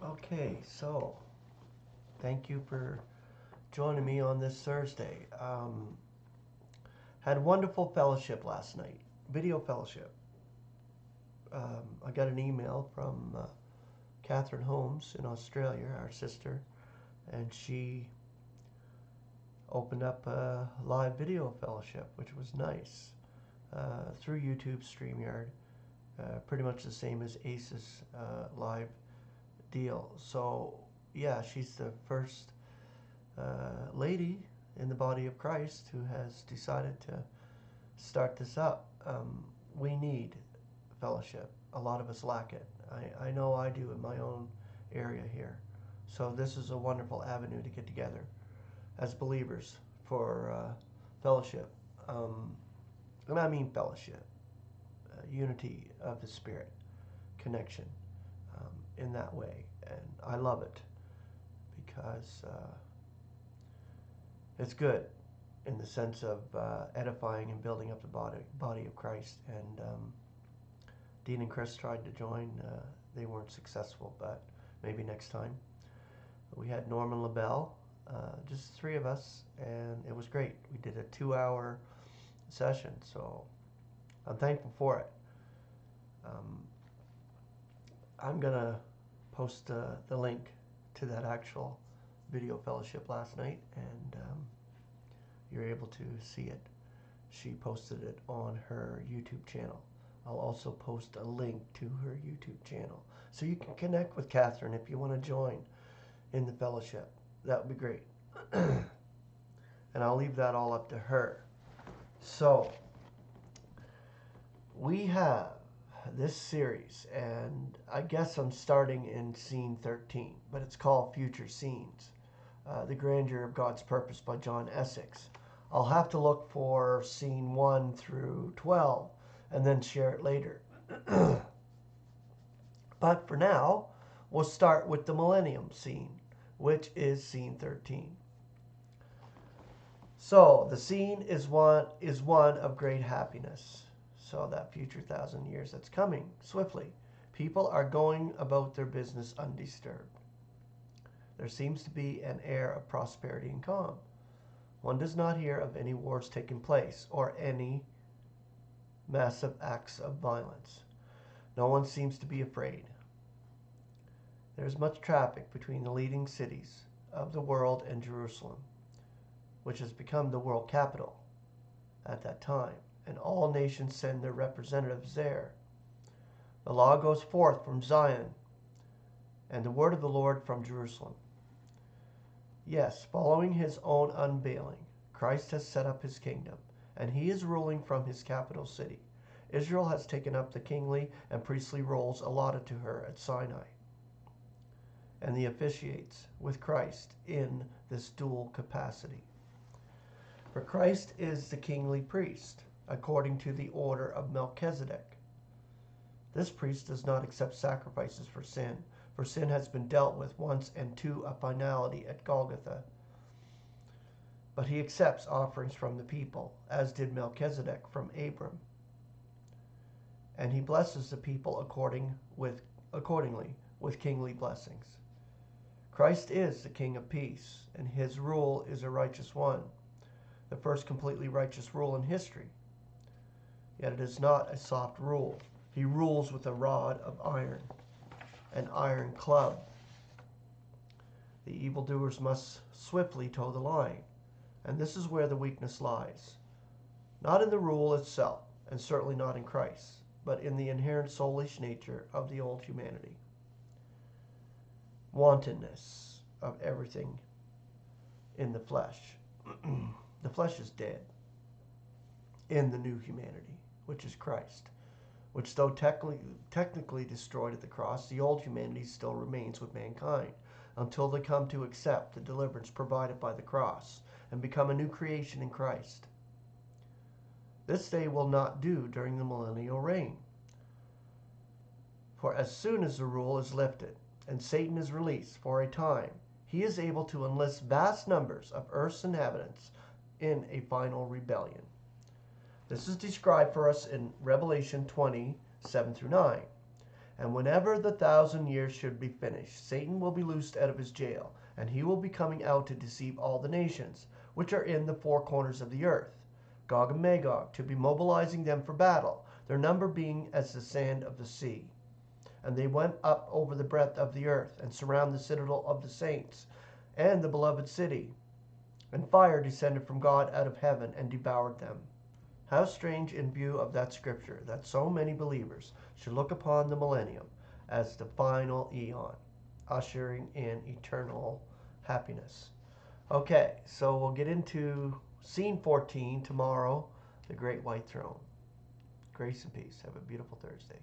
Okay, so thank you for joining me on this Thursday. Had a wonderful fellowship last night, video fellowship. I got an email from Catherine Holmes in Australia, our sister, and she opened up a live video fellowship, which was nice, through YouTube StreamYard, pretty much the same as ACES live deal. So, yeah, she's the first lady in the body of Christ who has decided to start this up. We need fellowship. A lot of us lack it. I know I do in my own area here. So this is a wonderful avenue to get together as believers for fellowship. And I mean fellowship, unity of the Spirit, connection in that way. And I love it because it's good in the sense of edifying and building up the body of Christ. And Dean and Chris tried to join. They weren't successful, but maybe next time. We had Norman LaBelle, just the three of us, and it was great. We did a 2-hour session, so I'm thankful for it. I'm going to post the link to that actual video fellowship last night, and you're able to see it. She posted it on her YouTube channel. I'll also post a link to her YouTube channel, so you can connect with Catherine if you want to join in the fellowship. That would be great. And I'll leave that all up to her. So, we have this series, and I guess I'm starting in scene 13, but it's called Future Scenes, The Grandeur of God's Purpose by John Essex. I'll have to look for scene 1 through 12 and then share it later. But for now, we'll start with the Millennium scene, which is scene 13. So the scene is one of great happiness. So that future 1,000 years that's coming swiftly. People are going about their business undisturbed. There seems to be an air of prosperity and calm. One does not hear of any wars taking place or any massive acts of violence. No one seems to be afraid. There is much traffic between the leading cities of the world and Jerusalem, which has become the world capital at that time, and all nations send their representatives there. The law goes forth from Zion, and the word of the Lord from Jerusalem. Yes, following his own unveiling, Christ has set up his kingdom, and he is ruling from his capital city. Israel has taken up the kingly and priestly roles allotted to her at Sinai, and he officiates with Christ in this dual capacity. For Christ is the kingly priest, according to the order of Melchizedek. This priest does not accept sacrifices for sin has been dealt with once and to a finality at Golgotha. But he accepts offerings from the people, as did Melchizedek from Abram. And he blesses the people accordingly with kingly blessings. Christ is the King of peace, and his rule is a righteous one, the first completely righteous rule in history. Yet it is not a soft rule. He rules with a rod of iron, an iron club. The evildoers must swiftly toe the line, and this is where the weakness lies. Not in the rule itself, and certainly not in Christ, but in the inherent soulish nature of the old humanity. Wantonness of everything in the flesh. The flesh is dead in the new humanity, which is Christ, which though technically destroyed at the cross, the old humanity still remains with mankind until they come to accept the deliverance provided by the cross and become a new creation in Christ. This they will not do during the millennial reign. For as soon as the rule is lifted and Satan is released for a time, he is able to enlist vast numbers of Earth's inhabitants in a final rebellion. This is described for us in Revelation 20:7-9. And whenever the 1,000 years should be finished, Satan will be loosed out of his jail, and he will be coming out to deceive all the nations, which are in the four corners of the earth, Gog and Magog, to be mobilizing them for battle, their number being as the sand of the sea. And they went up over the breadth of the earth, and surround the citadel of the saints, and the beloved city. And fire descended from God out of heaven, and devoured them. How strange in view of that scripture, that so many believers should look upon the millennium as the final eon, ushering in eternal happiness. Okay, so we'll get into scene 14 tomorrow, the Great White Throne. Grace and peace. Have a beautiful Thursday.